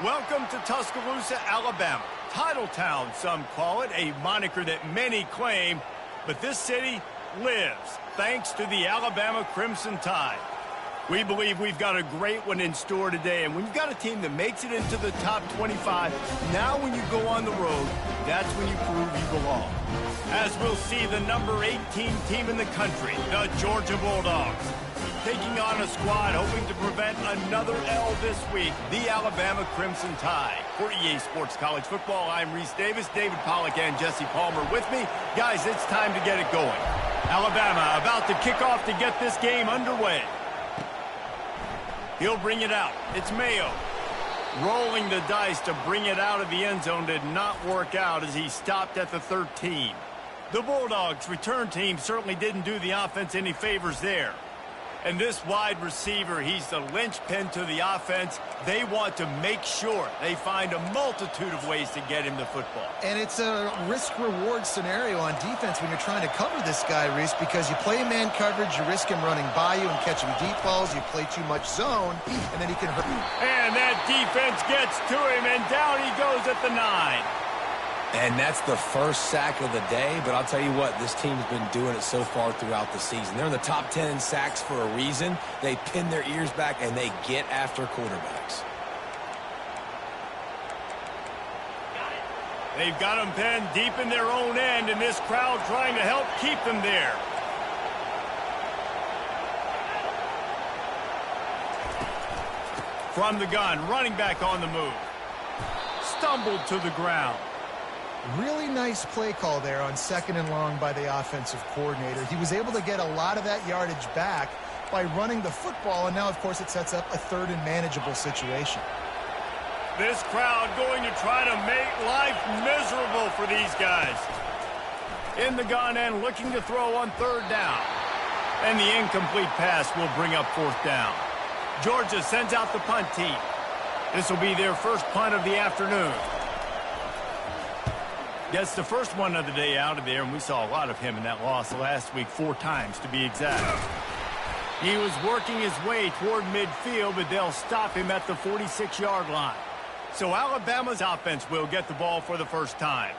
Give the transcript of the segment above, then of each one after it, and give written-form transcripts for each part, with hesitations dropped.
Welcome to Tuscaloosa, Alabama. Title Town, some call it, a moniker that many claim, but this city lives thanks to the Alabama Crimson Tide. We believe we've got a great one in store today, and when you've got a team that makes it into the top 25, now when you go on the road, that's when you prove you belong. As we'll see, the number 18 team in the country, the Georgia Bulldogs, taking on a squad hoping to prevent another L this week, the Alabama Crimson Tide. For EA Sports College Football, I'm Reese Davis, David Pollack, and Jesse Palmer with me. Guys, it's time to get it going. Alabama about to kick off to get this game underway. He'll bring it out. It's Mayo. Rolling the dice to bring it out of the end zone did not work out as he stopped at the 13. The Bulldogs' return team certainly didn't do the offense any favors there. And this wide receiver, he's the linchpin to the offense. They want to make sure they find a multitude of ways to get him the football. And it's a risk-reward scenario on defense when you're trying to cover this guy, Reese, because you play man coverage, you risk him running by you and catching deep balls. You play too much zone, and then he can hurt you. And that defense gets to him, and down he goes at the 9. And that's the first sack of the day, but I'll tell you what, this team's been doing it so far throughout the season. They're in the top 10 in sacks for a reason. They pin their ears back, and they get after quarterbacks. They've got them pinned deep in their own end, and this crowd trying to help keep them there. From the gun, running back on the move. Stumbled to the ground. Really nice play call there on 2nd and long by the offensive coordinator. He was able to get a lot of that yardage back by running the football, and now, of course, it sets up a 3rd and manageable situation. This crowd going to try to make life miserable for these guys. In the gun and looking to throw on 3rd down. And the incomplete pass will bring up 4th down. Georgia sends out the punt team. This will be their first punt of the afternoon. Gets the first one of the day out of there, and we saw a lot of him in that loss last week, 4 times to be exact. He was working his way toward midfield, but they'll stop him at the 46-yard line. So Alabama's offense will get the ball for the first time.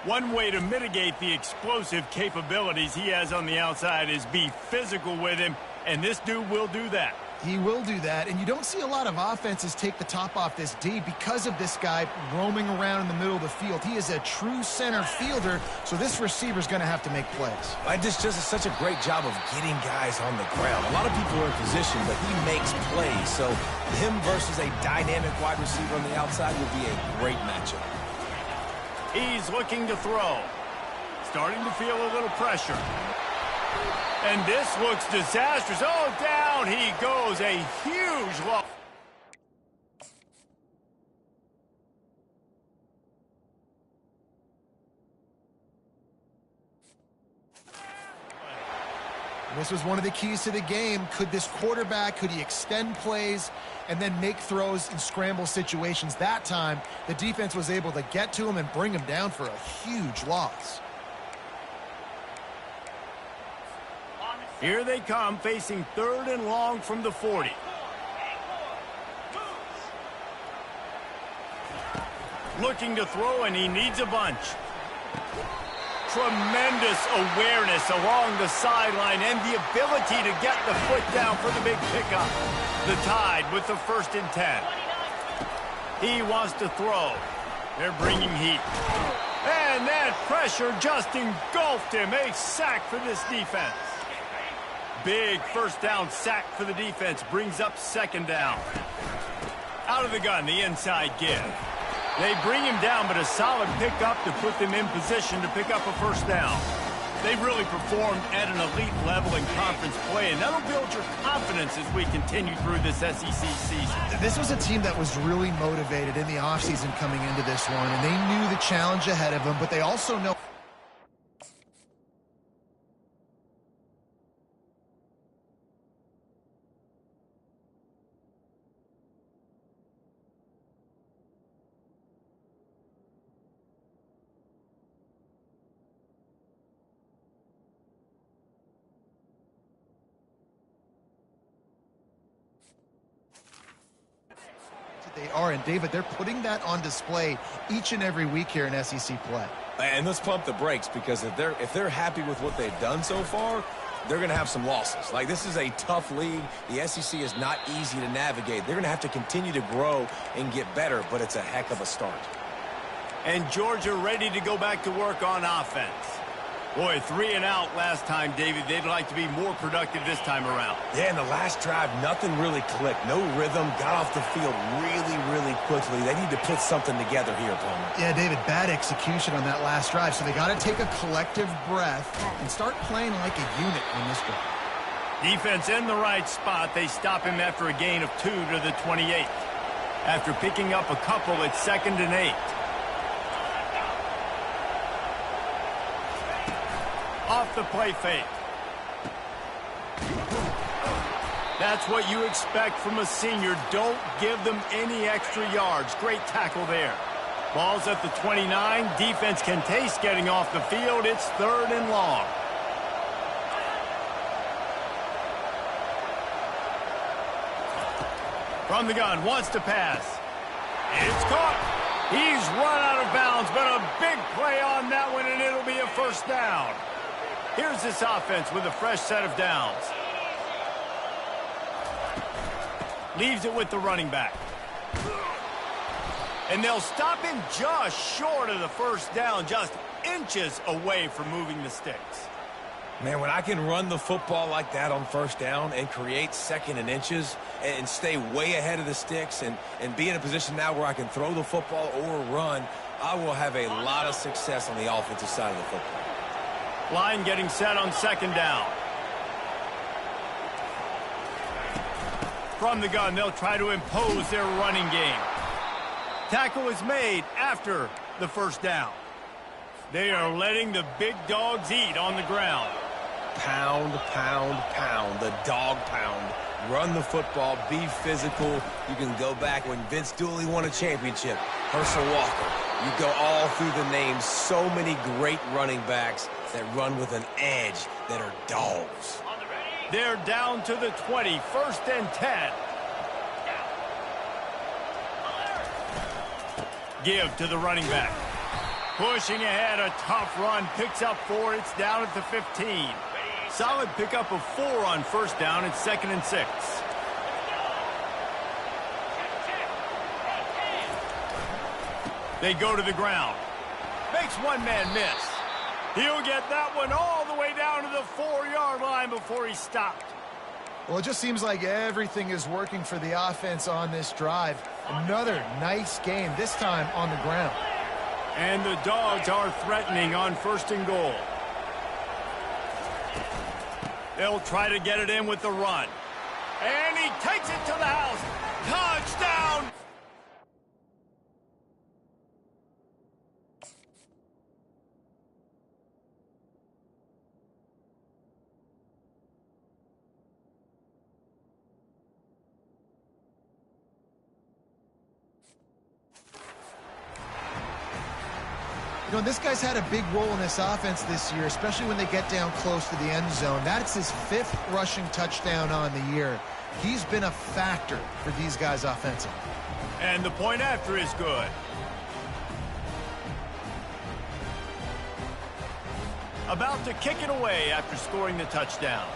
One way to mitigate the explosive capabilities he has on the outside is be physical with him, and this dude will do that. He will do that, and you don't see a lot of offenses take the top off this D because of this guy roaming around in the middle of the field. He is a true center fielder, so this receiver's going to have to make plays. Just does such a great job of getting guys on the ground. A lot of people are in position, but he makes plays, so him versus a dynamic wide receiver on the outside would be a great matchup. He's looking to throw. Starting to feel a little pressure. And this looks disastrous. Oh, down he goes. A huge loss. This was one of the keys to the game. Could this quarterback, could he extend plays and then make throws in scramble situations? That time, the defense was able to get to him and bring him down for a huge loss. Here they come, facing 3rd and long from the 40. Looking to throw, and he needs a bunch. Tremendous awareness along the sideline and the ability to get the foot down for the big pickup. The Tide with the 1st and 10. He wants to throw. They're bringing heat. And that pressure just engulfed him. A sack for this defense. Big 1st down sack for the defense. Brings up 2nd down. Out of the gun, the inside give. They bring him down, but a solid pickup to put them in position to pick up a 1st down. They've really performed at an elite level in conference play, and that'll build your confidence as we continue through this SEC season. This was a team that was really motivated in the offseason coming into this one, and they knew the challenge ahead of them, but they also know They are, and David, they're putting that on display each and every week here in SEC play. And let's pump the brakes, because if they're happy with what they've done so far, they're going to have some losses. Like, this is a tough league. The SEC is not easy to navigate. They're going to have to continue to grow and get better, but it's a heck of a start. And Georgia ready to go back to work on offense. Boy, 3 and out last time, David. They'd like to be more productive this time around. Yeah, in the last drive, nothing really clicked. No rhythm. Got off the field really, really quickly. They need to put something together here, Palmer. Yeah, David, bad execution on that last drive. So they got to take a collective breath and start playing like a unit on this drive. Defense in the right spot. They stop him after a gain of 2 to the 28. After picking up a couple, it's 2nd and 8. Off the play fake. That's what you expect from a senior. Don't give them any extra yards. Great tackle there. Ball's at the 29. Defense can taste getting off the field. It's 3rd and long. From the gun, wants to pass. It's caught. He's run out of bounds, but a big play on that one, and it'll be a 1st down. Here's this offense with a fresh set of downs. Leaves it with the running back. And they'll stop him just short of the 1st down, just inches away from moving the sticks. Man, when I can run the football like that on 1st down and create 2nd and inches and stay way ahead of the sticks and be in a position now where I can throw the football or run, I will have a lot of success on the offensive side of the football. Line getting set on 2nd down. From the gun, they'll try to impose their running game. Tackle is made after the 1st down. They are letting the big dogs eat on the ground. Pound, pound, pound. The dog pound. Run the football. Be physical. You can go back when Vince Dooley won a championship. Herschel Walker. You go all through the names. So many great running backs that run with an edge that are dogs. They're down to the 20, 1st and 10. Give to the running back. Pushing ahead, a tough run, picks up 4, it's down at the 15. Solid pickup of 4 on 1st down, it's 2nd and 6. They go to the ground. Makes one man miss. He'll get that one all the way down to the 4-yard line before he stopped. Well, it just seems like everything is working for the offense on this drive. Another nice game, this time on the ground. And the Dogs are threatening on 1st and goal. They'll try to get it in with the run. And he takes it to the house. Touchdown! You know, this guy's had a big role in this offense this year, especially when they get down close to the end zone. That's his 5th rushing touchdown on the year. He's been a factor for these guys offensively. And the point after is good. About to kick it away after scoring the touchdown.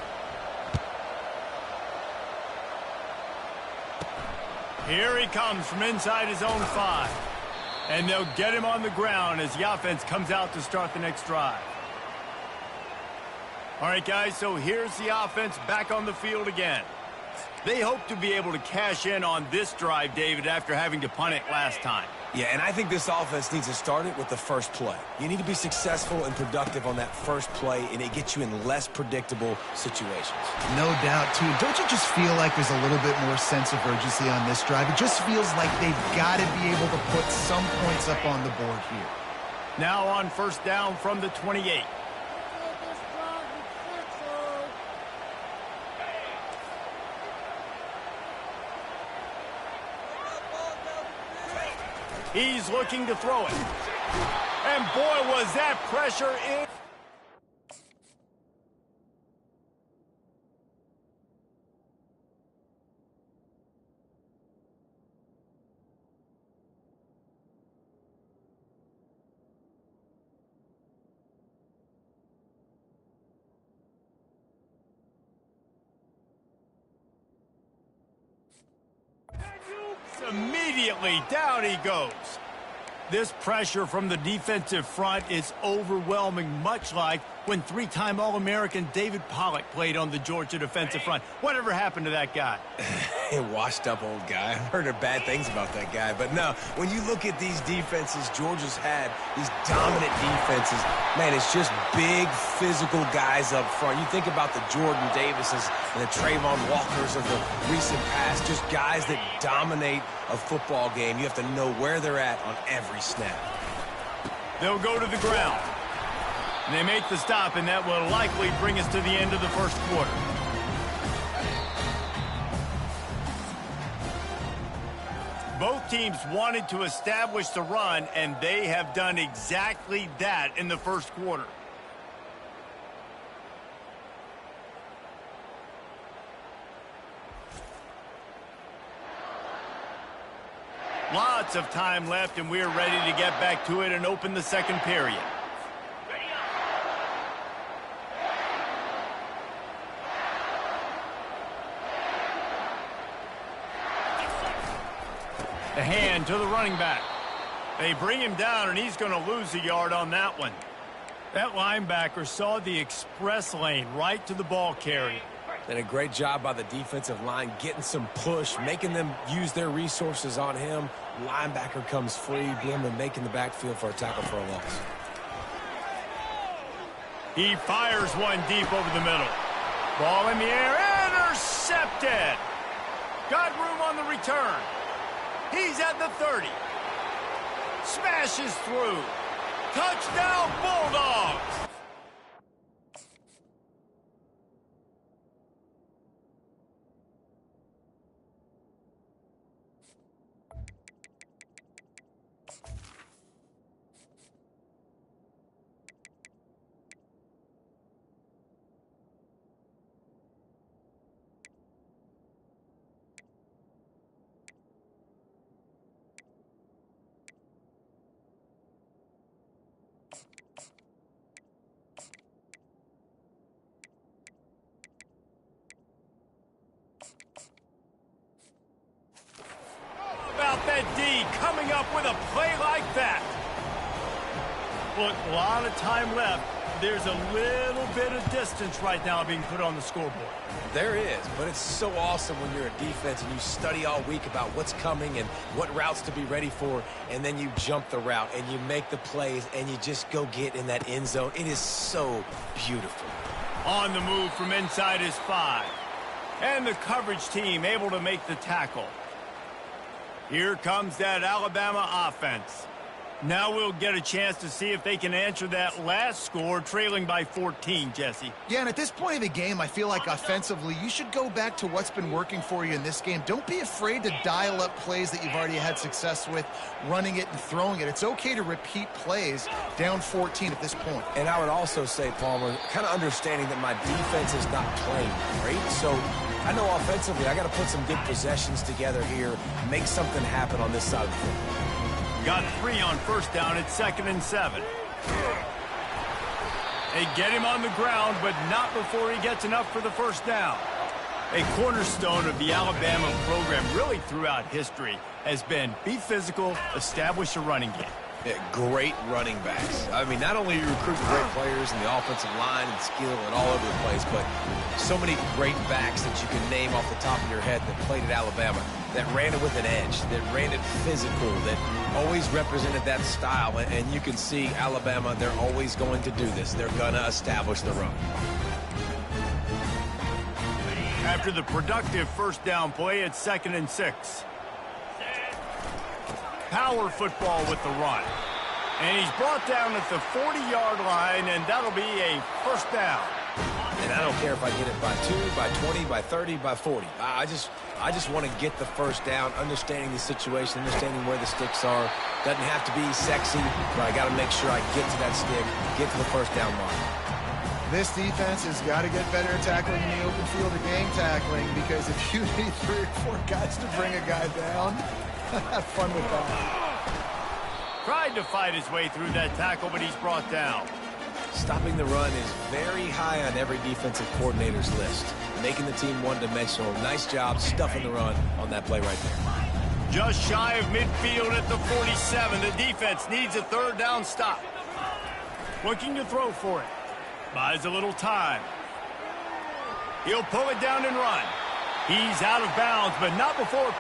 Here he comes from inside his own 5. And they'll get him on the ground as the offense comes out to start the next drive. All right, guys, so here's the offense back on the field again. They hope to be able to cash in on this drive, David, after having to punt it last time. Yeah, and I think this offense needs to start it with the first play. You need to be successful and productive on that first play, and it gets you in less predictable situations. No doubt, too. Don't you just feel like there's a little bit more sense of urgency on this drive? It just feels like they've got to be able to put some points up on the board here. Now on 1st down from the 28. He's looking to throw it. And boy, was that pressure in. immediately. Down he goes. This pressure from the defensive front is overwhelming, much like when three-time All-American David Pollock played on the Georgia defensive front. Whatever happened to that guy? A washed-up old guy. I've heard bad things about that guy. But no, when you look at these defenses Georgia's had, these dominant defenses, man, it's just big, physical guys up front. You think about the Jordan Davises and the Trayvon Walkers of the recent past, just guys that dominate a football game. You have to know where they're at on every snap. They'll go to the ground. And they make the stop, and that will likely bring us to the end of the first quarter. Both teams wanted to establish the run, and they have done exactly that in the first quarter. Lots of time left, and we're ready to get back to it and open the second period. The hand to the running back. They bring him down, and he's going to lose a yard on that one. That linebacker saw the express lane right to the ball carrier. And a great job by the defensive line getting some push, making them use their resources on him. Linebacker comes free, Blim, and making the backfield for a tackle for a loss. He fires one deep over the middle. Ball in the air, intercepted. Got room on the return. He's at the 30. Smashes through. Touchdown, Bulldogs! That D coming up with a play like that. Look, a lot of time left. There's a little bit of distance right now being put on the scoreboard. There is, but it's so awesome when you're a defense and you study all week about what's coming and what routes to be ready for, and then you jump the route and you make the plays and you just go get in that end zone. It is so beautiful. On the move from inside his 5. And the coverage team able to make the tackle. Here comes that Alabama offense. Now we'll get a chance to see if they can answer that last score, trailing by 14, Jesse. Yeah, and at this point of the game, I feel like offensively, you should go back to what's been working for you in this game. Don't be afraid to dial up plays that you've already had success with, running it and throwing it. It's okay to repeat plays down 14 at this point. And I would also say, Palmer, kind of understanding that my defense is not playing great, so I know offensively I got to put some good possessions together here, make something happen on this side of the football. Got 3 on first down at 2nd and 7. They get him on the ground, but not before he gets enough for the first down. A cornerstone of the Alabama program really throughout history has been be physical, establish a running game. Yeah, great running backs. I mean, not only are you recruiting great players in the offensive line and skill and all over the place, but so many great backs that you can name off the top of your head that played at Alabama, that ran it with an edge, that ran it physical, that always represented that style. And you can see Alabama, they're always going to do this. They're going to establish the run. After the productive first down play at 2nd and 6. Power football with the run. And he's brought down at the 40-yard line, and that'll be a first down. And I don't care if I get it by 2, by 20, by 30, by 40. I just want to get the first down, understanding the situation, understanding where the sticks are. Doesn't have to be sexy, but I got to make sure I get to that stick, get to the first down line. This defense has got to get better at tackling in the open field or game tackling, because if you need 3 or 4 guys to bring a guy down, have fun with that. Tried to fight his way through that tackle, but he's brought down. Stopping the run is very high on every defensive coordinator's list. Making the team one-dimensional. Nice job stuffing the run on that play right there. Just shy of midfield at the 47. The defense needs a third down stop. Looking to throw for it. Buys a little time. He'll pull it down and run. He's out of bounds, but not before.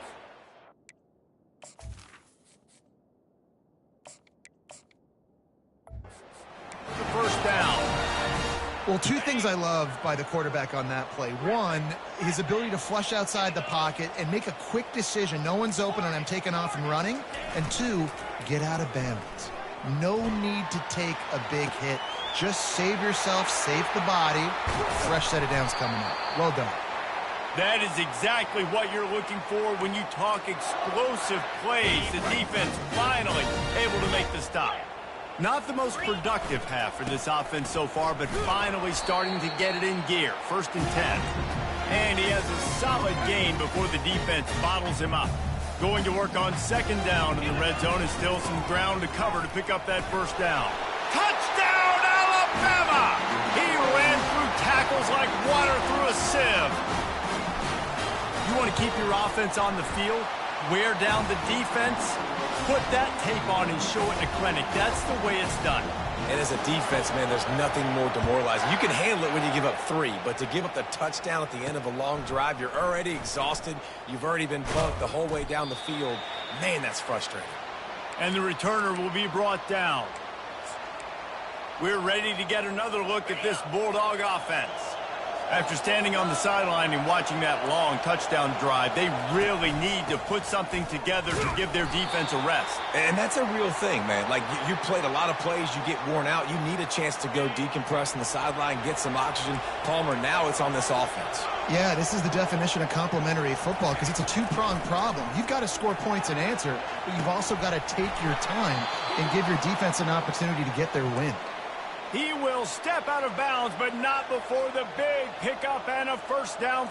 The first down. Well, two things I love by the quarterback on that play. One, his ability to flush outside the pocket and make a quick decision. No one's open and I'm taking off and running. And two, get out of bounds. No need to take a big hit. Just save yourself, save the body. Fresh set of downs coming up. Well done. That is exactly what you're looking for when you talk explosive plays. The defense finally able to make the stop. Not the most productive half for this offense so far, but finally starting to get it in gear. 1st and 10. And he has a solid gain before the defense bottles him up. Going to work on 2nd down in the red zone is still some ground to cover to pick up that 1st down. Touchdown, Alabama! He ran through tackles like water through a sieve. You want to keep your offense on the field? Wear down the defense? Put that tape on and show it in a clinic. That's the way it's done. And as a defense, man, there's nothing more demoralizing. You can handle it when you give up 3, but to give up the touchdown at the end of a long drive, you're already exhausted. You've already been bunked the whole way down the field. Man, that's frustrating. And the returner will be brought down. We're ready to get another look at this Bulldog offense. After standing on the sideline and watching that long touchdown drive, they really need to put something together to give their defense a rest. And that's a real thing, man. Like, you played a lot of plays, you get worn out, you need a chance to go decompress on the sideline, get some oxygen. Palmer, now it's on this offense. Yeah, this is the definition of complementary football because it's a two-pronged problem. You've got to score points and answer, but you've also got to take your time and give your defense an opportunity to get their win. He will step out of bounds, but not before the big pickup and a 1st down.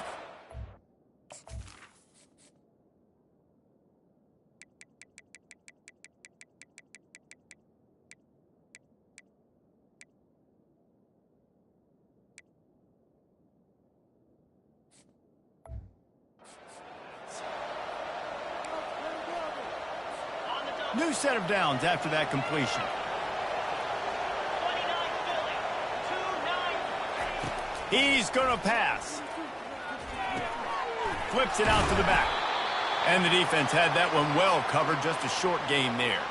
New set of downs after that completion. He's going to pass. Flips it out to the back. And the defense had that one well covered, just a short gain there.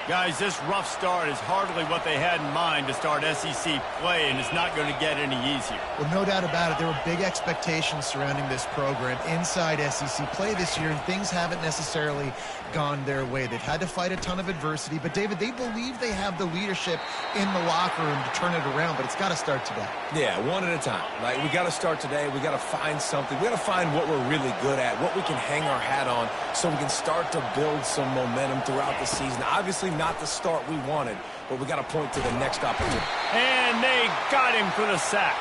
Guys, this rough start is hardly what they had in mind to start SEC play, and it's not going to get any easier. Well, no doubt about it. There were big expectations surrounding this program inside SEC play this year, and things haven't necessarily gone their way. They've had to fight a ton of adversity, but, David, they believe they have the leadership in the locker room to turn it around, but it's got to start today. Yeah, one at a time. Like, we got to start today. We got to find something. We got to find what we're really good at, what we can hang our hat on so we can start to build some momentum throughout the season. Obviously not the start we wanted, but we got to point to the next opportunity. And they got him for the sack.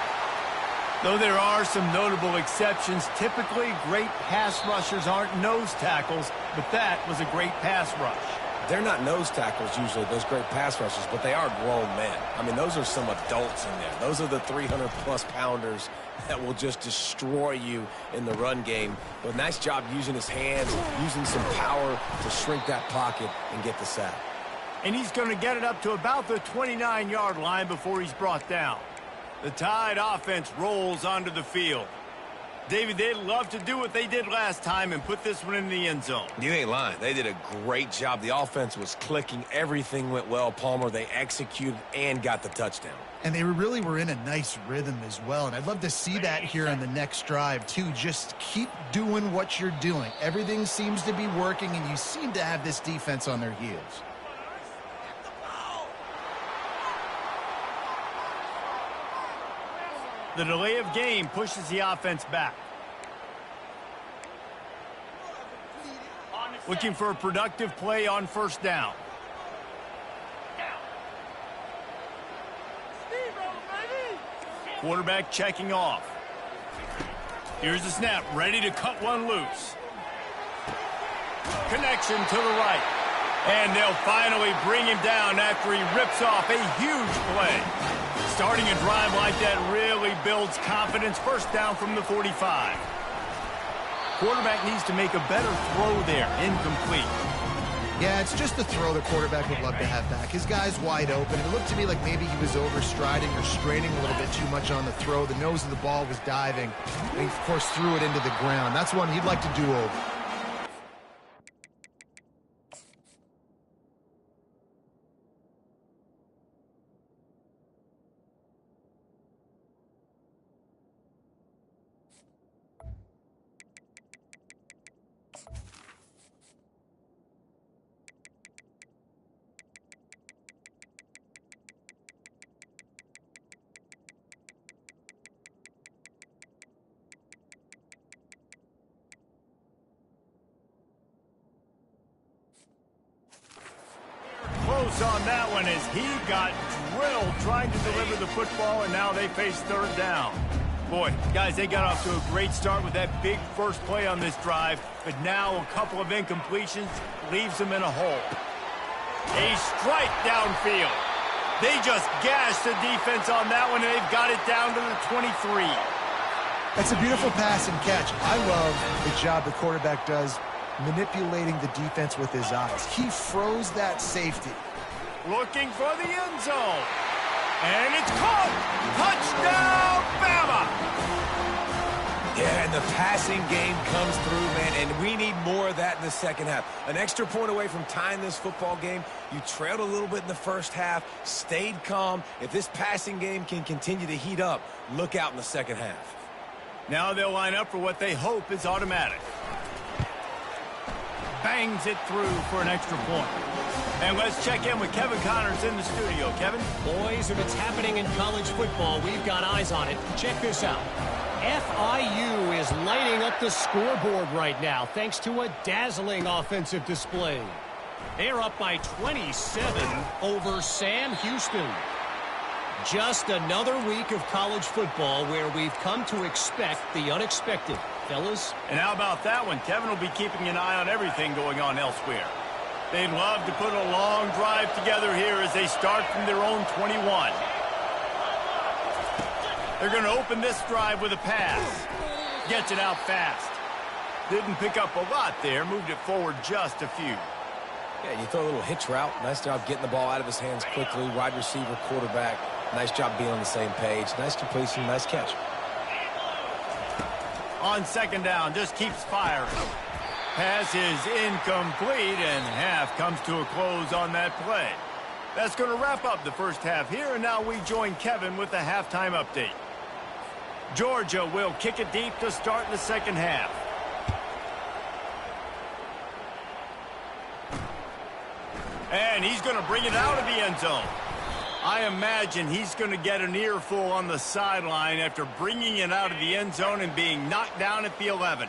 Though there are some notable exceptions, typically great pass rushers aren't nose tackles, but that was a great pass rush. They're not nose tackles usually, those great pass rushers, but they are grown men. I mean, those are some adults in there. Those are the 300-plus pounders that will just destroy you in the run game. But nice job using his hands, using some power to shrink that pocket and get the sack. And he's going to get it up to about the 29-yard line before he's brought down. The Tide offense rolls onto the field. David, they'd love to do what they did last time and put this one in the end zone. You ain't lying. They did a great job. The offense was clicking. Everything went well. Palmer, they executed and got the touchdown. And they really were in a nice rhythm as well. And I'd love to see that here on the next drive, too. Just keep doing what you're doing. Everything seems to be working, and you seem to have this defense on their heels. The delay of game pushes the offense back. Looking for a productive play on 1st down. Quarterback checking off. Here's the snap, ready to cut one loose. Connection to the right. And they'll finally bring him down after he rips off a huge play. Starting a drive like that really builds confidence. 1st down from the 45. quarterback needs to make a better throw there. Incomplete. Yeah, it's just the throw the quarterback would love to have back. His guy's wide open. It looked to me like maybe he was overstriding or straining a little bit too much on the throw. The nose of the ball was diving. And he, of course, threw it into the ground. That's one he'd like to do over. Close on that one as he got drilled trying to deliver the football, and now they face third down. Boy, guys, they got off to a great start with that big first play on this drive, but now a couple of incompletions leaves them in a hole. A strike downfield. They just gashed the defense on that one, and they've got it down to the 23. That's a beautiful pass and catch. I love the job the quarterback does manipulating the defense with his eyes. He froze that safety. Looking for the end zone. And it's caught. Touchdown, Bama! Yeah, and the passing game comes through, man, and we need more of that in the second half. An extra point away from tying this football game. You trailed a little bit in the first half, stayed calm. If this passing game can continue to heat up, look out in the second half. Now they'll line up for what they hope is automatic. Bangs it through for an extra point. And let's check in with Kevin Connors in the studio. Kevin? Boys, if it's happening in college football, we've got eyes on it. Check this out. FIU is lighting up the scoreboard right now thanks to a dazzling offensive display. They're up by 27 over Sam Houston. Just another week of college football where we've come to expect the unexpected. Fellas? And how about that one? Kevin will be keeping an eye on everything going on elsewhere. They'd love to put a long drive together here as they start from their own 21. They're going to open this drive with a pass. Gets it out fast. Didn't pick up a lot there. Moved it forward just a few. Yeah, you throw a little hitch route. Nice job getting the ball out of his hands quickly. Wide receiver, quarterback. Nice job being on the same page. Nice completion, nice catch. On second down, just keeps firing. Pass is incomplete, and half comes to a close on that play. That's going to wrap up the first half here, and now we join Kevin with the halftime update. Georgia will kick it deep to start in the second half. And he's going to bring it out of the end zone. I imagine he's going to get an earful on the sideline after bringing it out of the end zone and being knocked down at the 11.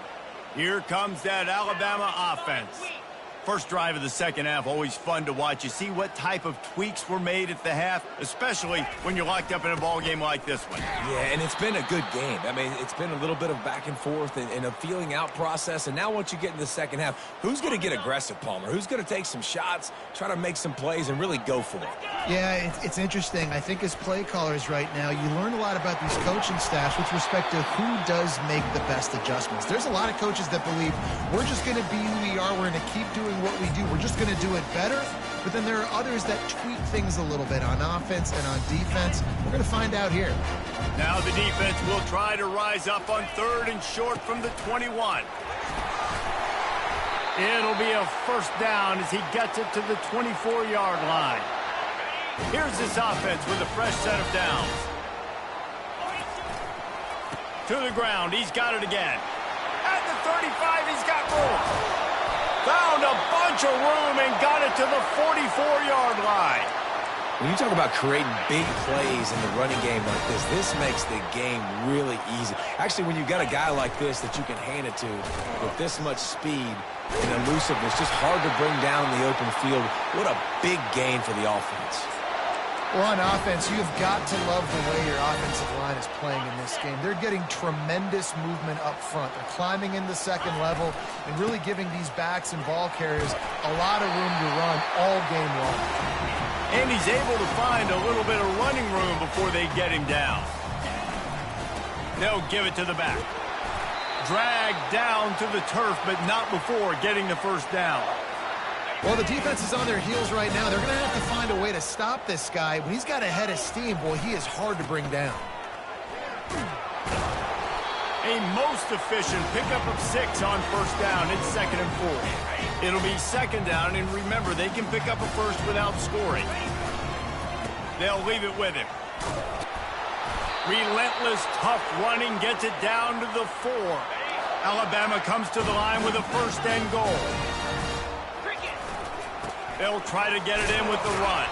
Here comes that Alabama offense. First drive of the second half, always fun to watch. You see what type of tweaks were made at the half, especially when you're locked up in a ball game like this one. Yeah, and it's been a good game. I mean, it's been a little bit of back and forth and a feeling out process. And now once you get in the second half, who's going to get aggressive, Palmer? Who's going to take some shots, try to make some plays, and really go for it? Yeah, it's interesting. I think as play callers right now, you learn a lot about these coaching staffs with respect to who does make the best adjustments. There's a lot of coaches that believe we're just going to be who we are. We're going to keep doing what we do. We're just going to do it better. But then there are others that tweak things a little bit on offense and on defense. We're going to find out here. Now the defense will try to rise up on third and short from the 21. It'll be a first down as he gets it to the 24-yard line. Here's this offense with a fresh set of downs. To the ground. He's got it again. At the 35, he's got room. Found a bunch of room and got it to the 44-yard line. When you talk about creating big plays in the running game like this makes the game really easy. Actually, when you've got a guy like this that you can hand it to with this much speed and elusiveness, just hard to bring down in the open field. What a big gain for the offense. Well, on offense, you've got to love the way your offensive line is playing in this game. They're getting tremendous movement up front. They're climbing in the second level and really giving these backs and ball carriers a lot of room to run all game long. And he's able to find a little bit of running room before they get him down. They'll give it to the back. dragged down to the turf, but not before getting the first down. Well, the defense is on their heels right now. They're going to have to find a way to stop this guy. When he's got a head of steam, boy, he is hard to bring down. A most efficient pickup of 6 on first down. It's 2nd and 4. It'll be 2nd down, and remember, they can pick up a first without scoring. They'll leave it with him. Relentless, tough running gets it down to the 4. Alabama comes to the line with a 1st and goal. They'll try to get it in with the run.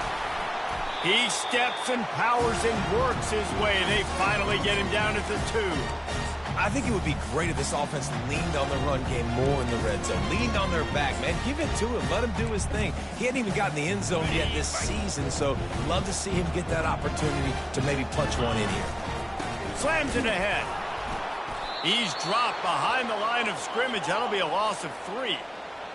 He steps and powers and works his way. They finally get him down at the 2. I think it would be great if this offense leaned on the run game more in the red zone. Leaned on their back, man. Give it to him. Let him do his thing. He hadn't even gotten the end zone yet this season, so love to see him get that opportunity to maybe punch one in here. Slams it ahead. He's dropped behind the line of scrimmage. That'll be a loss of 3.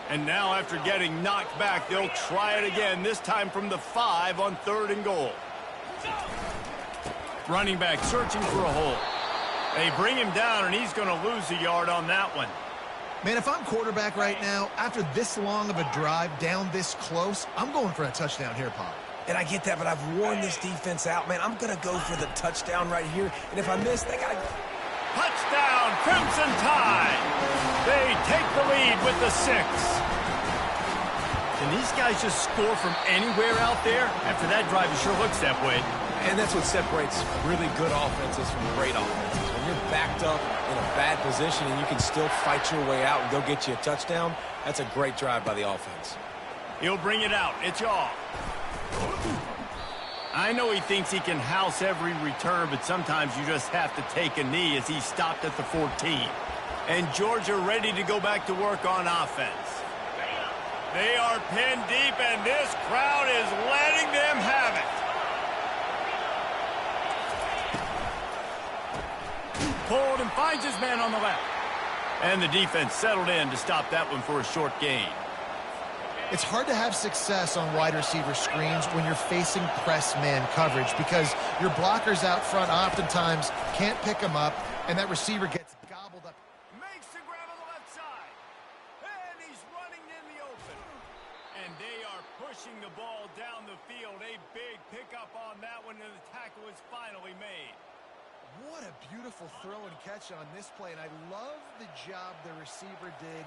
And now after getting knocked back, they'll try it again, this time from the 5 on 3rd and goal. Running back searching for a hole. They bring him down, and he's going to lose a yard on that one. Man, if I'm quarterback right now, after this long of a drive down this close, I'm going for a touchdown here, Pop. And I get that, but I've worn this defense out, man. I'm going to go for the touchdown right here. And if I miss, they got to... Touchdown, Crimson Tide! They take the lead with the 6. Can these guys just score from anywhere out there? After that drive, it sure looks that way. And that's what separates really good offenses from great offenses. When you're backed up in a bad position and you can still fight your way out and go get you a touchdown, that's a great drive by the offense. He'll bring it out. It's off. I know he thinks he can house every return, but sometimes you just have to take a knee as he stopped at the 14. And Georgia ready to go back to work on offense. They are pinned deep, and this crowd is letting them have it. Pulled and finds his man on the left. And the defense settled in to stop that one for a short gain. It's hard to have success on wide receiver screens when you're facing press man coverage because your blockers out front oftentimes can't pick them up, and that receiver gets gobbled up. Makes the grab on the left side. And he's running in the open. And they are pushing the ball down the field. A big pickup on that one, and the tackle is finally made. What a beautiful throw and catch on this play, and I love the job the receiver did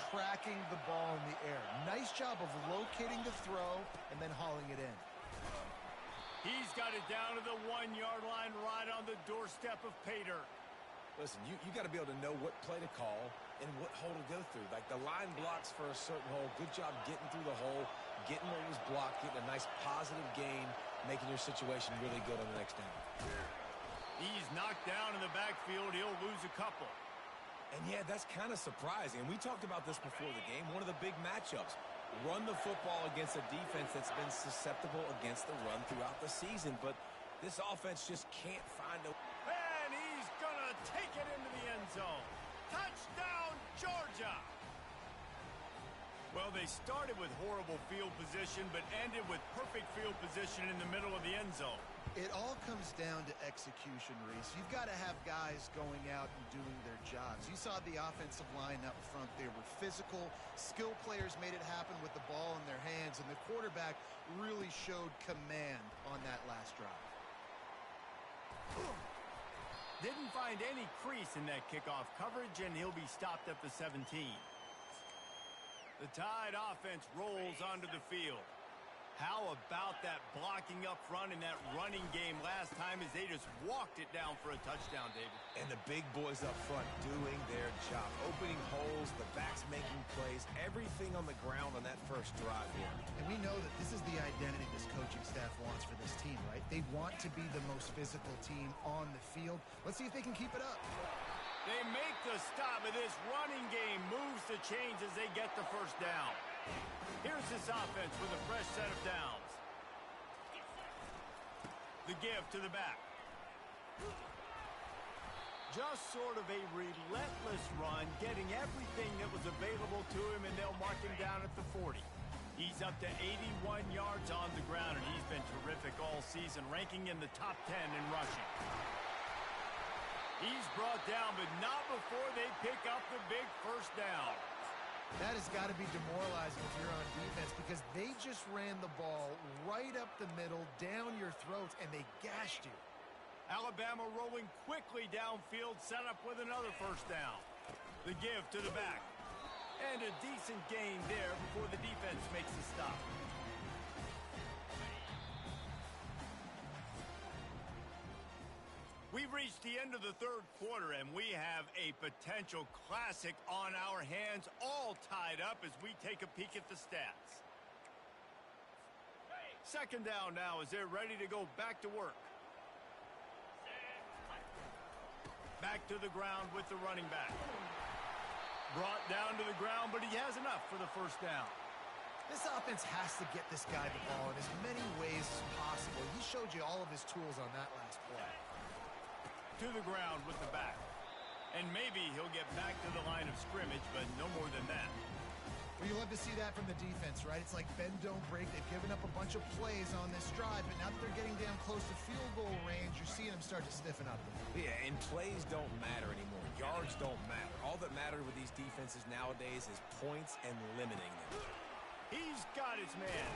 tracking the ball in the air. Nice job of locating the throw and then hauling it in. He's got it down to the 1-yard line right on the doorstep of Pater. Listen, you got to be able to know what play to call and what hole to go through. Like the line blocks for a certain hole. Good job getting through the hole, getting what was blocked, getting a nice positive gain, making your situation really good on the next down. He's knocked down in the backfield. He'll lose a couple. And, yeah, that's kind of surprising. And we talked about this before the game. One of the big matchups. Run the football against a defense that's been susceptible against the run throughout the season. But this offense just can't find a... And he's going to take it into the end zone. Touchdown, Georgia! Well, they started with horrible field position, but ended with perfect field position in the middle of the end zone. It all comes down to execution, Reese. You've got to have guys going out and doing their jobs. You saw the offensive line up front. They were physical. Skill players made it happen with the ball in their hands, and the quarterback really showed command on that last drive. Didn't find any crease in that kickoff coverage, and he'll be stopped at the 17. The Tide offense rolls onto the field. How about that blocking up front in that running game last time as they just walked it down for a touchdown, David? And the big boys up front doing their job. Opening holes, the backs making plays, everything on the ground on that first drive here. And we know that this is the identity this coaching staff wants for this team, right? They want to be the most physical team on the field. Let's see if they can keep it up. They make the stop, and this running game moves the chains as they get the first down. Here's this offense with a fresh set of downs. The give to the back. Just sort of a relentless run, getting everything that was available to him, and they'll mark him down at the 40. He's up to 81 yards on the ground, and he's been terrific all season, ranking in the top 10 in rushing. He's brought down, but not before they pick up the big first down. That has got to be demoralizing if you're on defense because they just ran the ball right up the middle, down your throats, and they gashed you. Alabama rolling quickly downfield, set up with another first down. The give to the back. And a decent gain there before the defense makes the stop. We've reached the end of the third quarter, and we have a potential classic on our hands, all tied up as we take a peek at the stats. Second down now as they're ready to go back to work. Back to the ground with the running back. Brought down to the ground, but he has enough for the first down. This offense has to get this guy the ball in as many ways as possible. He showed you all of his tools on that last play. To the ground with the back. And maybe he'll get back to the line of scrimmage, but no more than that. Well, you love to see that from the defense, right? It's like bend, don't break. They've given up a bunch of plays on this drive, but now that they're getting down close to field goal range, you're seeing them start to stiffen up. Yeah, and plays don't matter anymore. Yards don't matter. All that matters with these defenses nowadays is points and limiting them. He's got his man.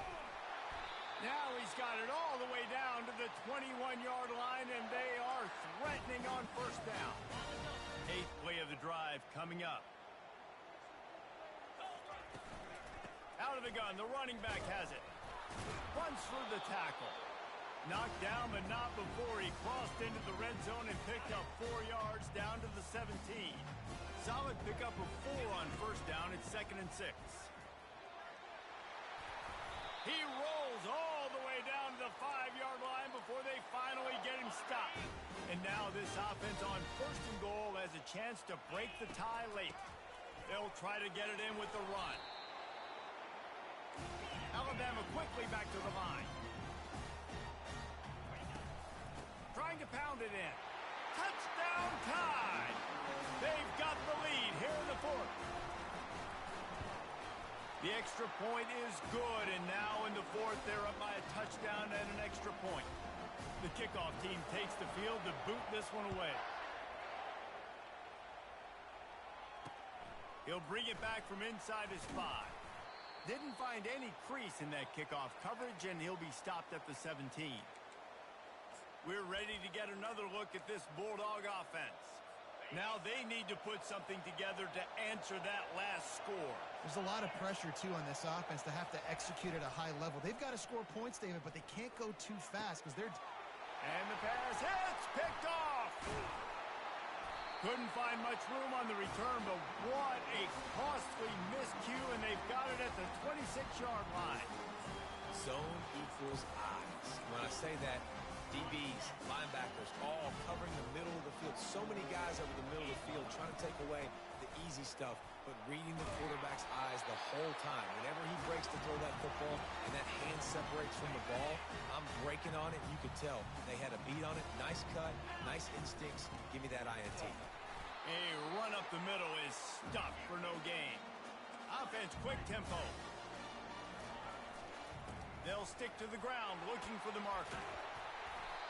Now he's got it all the way down to the 21-yard line, and they are threatening on first down. Eighth play of the drive coming up. Out of the gun, the running back has it. Runs for the tackle. Knocked down, but not before he crossed into the red zone and picked up 4 yards down to the 17. Solid pickup of 4 on first down. It's 2nd and 6. He rolls all the way down to the 5-yard line before they finally get him stopped. And now this offense on 1st and goal has a chance to break the tie late. They'll try to get it in with the run. Alabama quickly back to the line. Trying to pound it in. Touchdown Tide! They've got the lead here in the 4th. The extra point is good, and now in the 4th, they're up by a touchdown and an extra point. The kickoff team takes the field to boot this one away. He'll bring it back from inside his 5. Didn't find any crease in that kickoff coverage, and he'll be stopped at the 17. We're ready to get another look at this Bulldog offense. Now they need to put something together to answer that last score. There's a lot of pressure, too, on this offense to have to execute at a high level. They've got to score points, David, but they can't go too fast because they're... And the pass hits, picked off. Couldn't find much room on the return, but what a costly miscue, and they've got it at the 26-yard line. Zone equals eyes. When I say that, DBs, linebackers, all covering the middle of the field. So many guys over the middle of the field trying to take away the easy stuff, but reading the quarterback's eyes the whole time. Whenever he breaks to throw that football and that hand separates from the ball, I'm breaking on it. You could tell they had a beat on it. Nice cut, nice instincts. Give me that INT. A run up the middle is stuffed for no gain. Offense, quick tempo. They'll stick to the ground looking for the marker.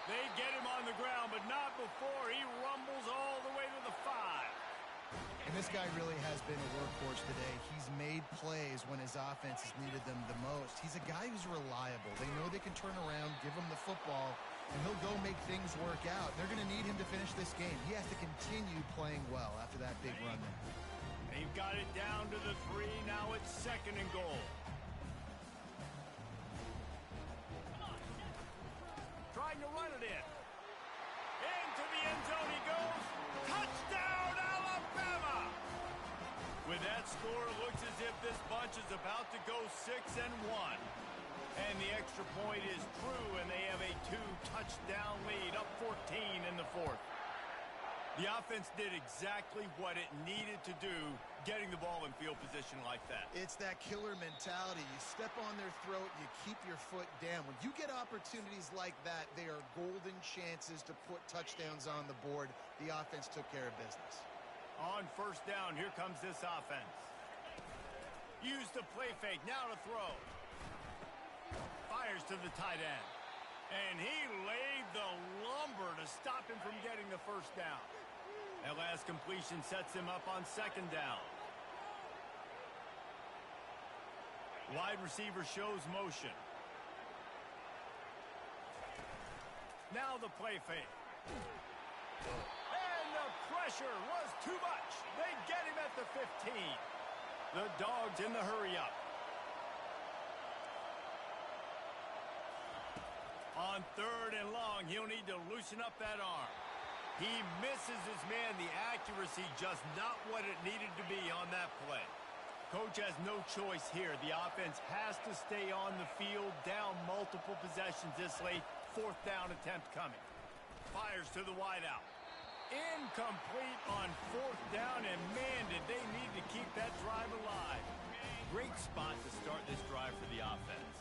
They get him on the ground, but not before he rumbles all the way to the 5. And this guy really has been a workhorse today. He's made plays when his offense has needed them the most. He's a guy who's reliable. They know they can turn around, give him the football, and he'll go make things work out. They're going to need him to finish this game. He has to continue playing well after that big run there. They've got it down to the 3. Now it's 2nd and goal. Trying to run it in. Into the end zone he goes. Touchdown, Alabama! With that score, it looks as if this bunch is about to go 6-1. And the extra point is true, and they have a 2-touchdown lead, up 14 in the 4th. The offense did exactly what it needed to do, getting the ball in field position like that. It's that killer mentality. You step on their throat, you keep your foot down. When you get opportunities like that, they are golden chances to put touchdowns on the board. The offense took care of business. On first down, here comes this offense. Use the play fake, now to throw. Fires to the tight end. And he laid the lumber to stop him from getting the first down. That last completion sets him up on second down. Wide receiver shows motion. Now the play fake. And the pressure was too much. They get him at the 15. The Dogs in the hurry-up. On third and long, he'll need to loosen up that arm. He misses his man. The accuracy just not what it needed to be on that play. Coach has no choice here. The offense has to stay on the field, down multiple possessions this late. Fourth down attempt coming. Fires to the wideout. Incomplete on fourth down, and man, did they need to keep that drive alive. Great spot to start this drive for the offense.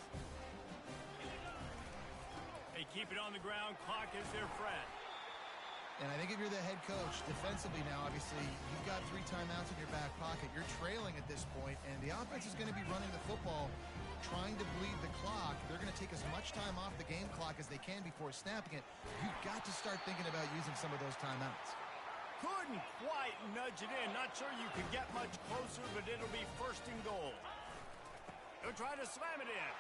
They keep it on the ground. Clock is their friend. And I think if you're the head coach, defensively now, obviously, you've got 3 timeouts in your back pocket. You're trailing at this point, and the offense is going to be running the football, trying to bleed the clock. They're going to take as much time off the game clock as they can before snapping it. You've got to start thinking about using some of those timeouts. Couldn't quite nudge it in. Not sure you could get much closer, but it'll be first and goal. He'll try to slam it in.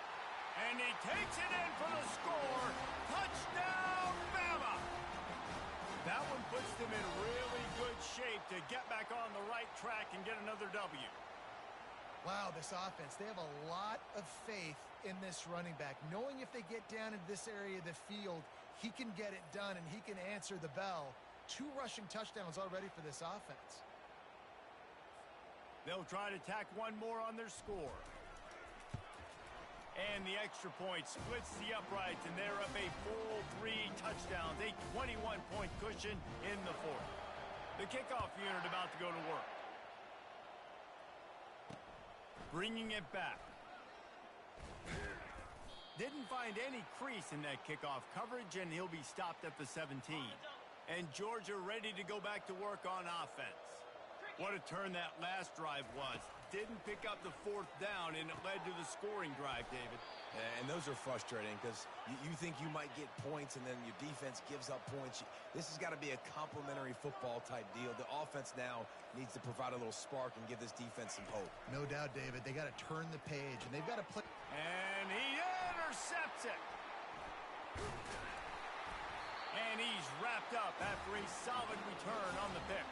And he takes it in for the score. Touchdown, Bama! That one puts them in really good shape to get back on the right track and get another W. Wow, this offense, they have a lot of faith in this running back, knowing if they get down into this area of the field, he can get it done and he can answer the bell. 2 rushing touchdowns already for this offense. They'll try to tack one more on their score. And the extra point splits the uprights, and they're up a full 3 touchdowns, a 21-point cushion in the fourth. The kickoff unit about to go to work. Bringing it back. Didn't find any crease in that kickoff coverage, and he'll be stopped at the 17. And Georgia ready to go back to work on offense. What a turn that last drive was. Didn't pick up the fourth down, and it led to the scoring drive, David. And those are frustrating because you think you might get points, and then your defense gives up points. This has got to be a complementary football type deal. The offense now needs to provide a little spark and give this defense some hope. No doubt, David. They got to turn the page, and they've got to play. And he intercepts it. And he's wrapped up after a solid return on the pick.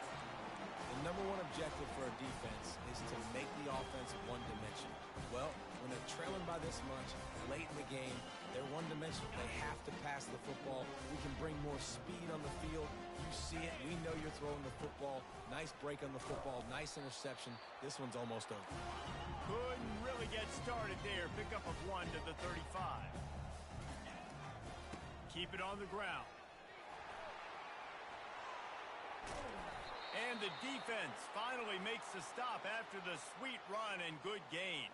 The number one objective for a defense is to make the offense one-dimensional. Well, when they're trailing by this much, late in the game, they're one-dimensional. They have to pass the football. We can bring more speed on the field. You see it. We know you're throwing the football. Nice break on the football. Nice interception. This one's almost over. Couldn't really get started there. Pickup of 1 to the 35. Keep it on the ground. And the defense finally makes the stop after the sweet run and good gain.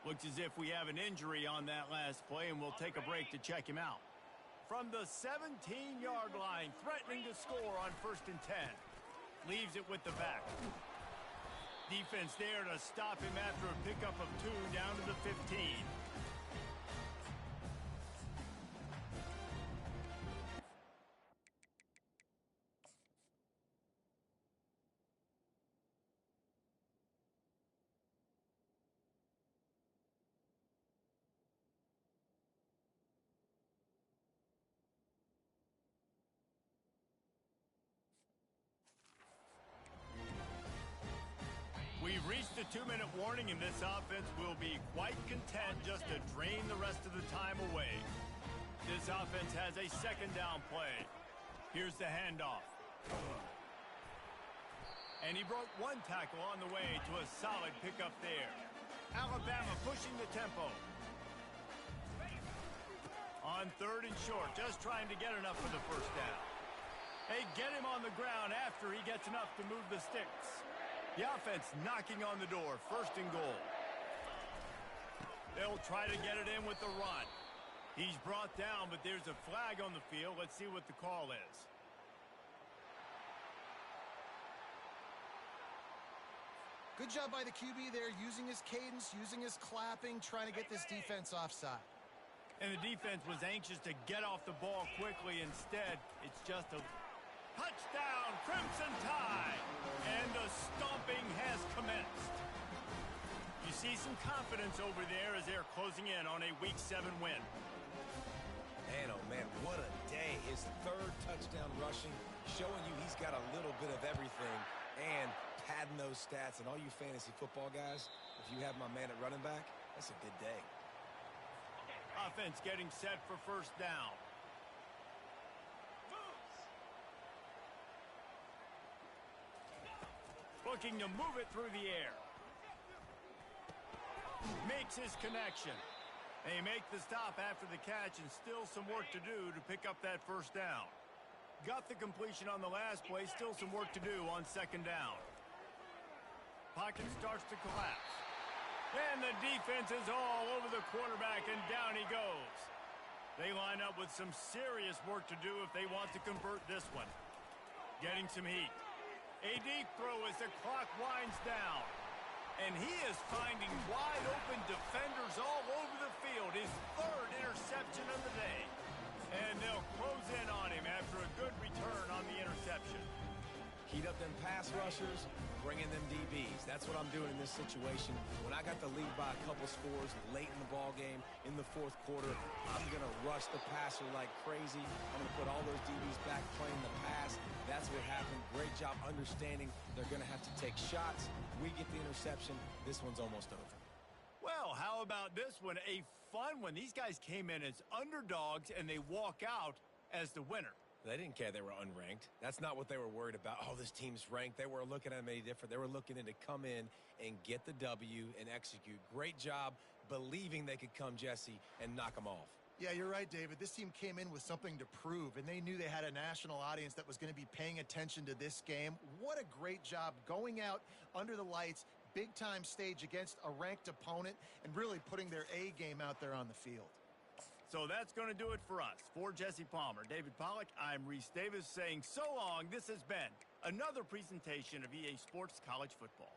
Looks as if we have an injury on that last play, and we'll take a break to check him out. From the 17-yard line, threatening to score on 1st and 10. Leaves it with the back. Defense there to stop him after a pickup of 2 down to the 15. We've reached the 2-minute warning, and this offense will be quite content just to drain the rest of the time away. This offense has a second down play. Here's the handoff. And he broke 1 tackle on the way to a solid pickup there. Alabama pushing the tempo. On 3rd and short, just trying to get enough for the first down. They get him on the ground after he gets enough to move the sticks. The offense knocking on the door, 1st and goal. They'll try to get it in with the run. He's brought down, but there's a flag on the field. Let's see what the call is. Good job by the QB there, using his cadence, using his clapping, trying to get this defense offside. And the defense was anxious to get off the ball quickly. Instead, it's just a touchdown, Crimson Tide. And the stomping has commenced. You see some confidence over there as they're closing in on a Week 7 win. Man, oh man, what a day. His third touchdown rushing, showing you he's got a little bit of everything and padding those stats. And all you fantasy football guys, if you have my man at running back, that's a good day. Offense getting set for first down. Looking to move it through the air. Makes his connection. They make the stop after the catch, and still some work to do to pick up that first down. Got the completion on the last play, still some work to do on second down. Pocket starts to collapse. And the defense is all over the quarterback, and down he goes. They line up with some serious work to do if they want to convert this one. Getting some heat. A deep throw as the clock winds down. And he is finding wide-open defenders all over the field. His third interception of the day. And they'll close in on him after a good return on the interception. Heat up them pass rushers, bring in them DBs. That's what I'm doing in this situation. When I got the lead by a couple scores late in the ball game, in the fourth quarter, I'm going to rush the passer like crazy. I'm going to put all those DBs back playing the pass. That's what happened. Great job understanding they're going to have to take shots. We get the interception. This one's almost over. Well, how about this one? A fun one. These guys came in as underdogs, and they walk out as the winner. They didn't care they were unranked. That's not what they were worried about. Oh, this team's ranked. They were looking at them any different. They were looking in to come in and get the W and execute. Great job believing they could come, Jesse, and knock them off. Yeah, you're right, David. This team came in with something to prove, and they knew they had a national audience that was going to be paying attention to this game. What a great job going out under the lights, big-time stage against a ranked opponent, and really putting their A game out there on the field. So that's going to do it for us. For Jesse Palmer, David Pollack, I'm Reese Davis saying so long. This has been another presentation of EA Sports College Football.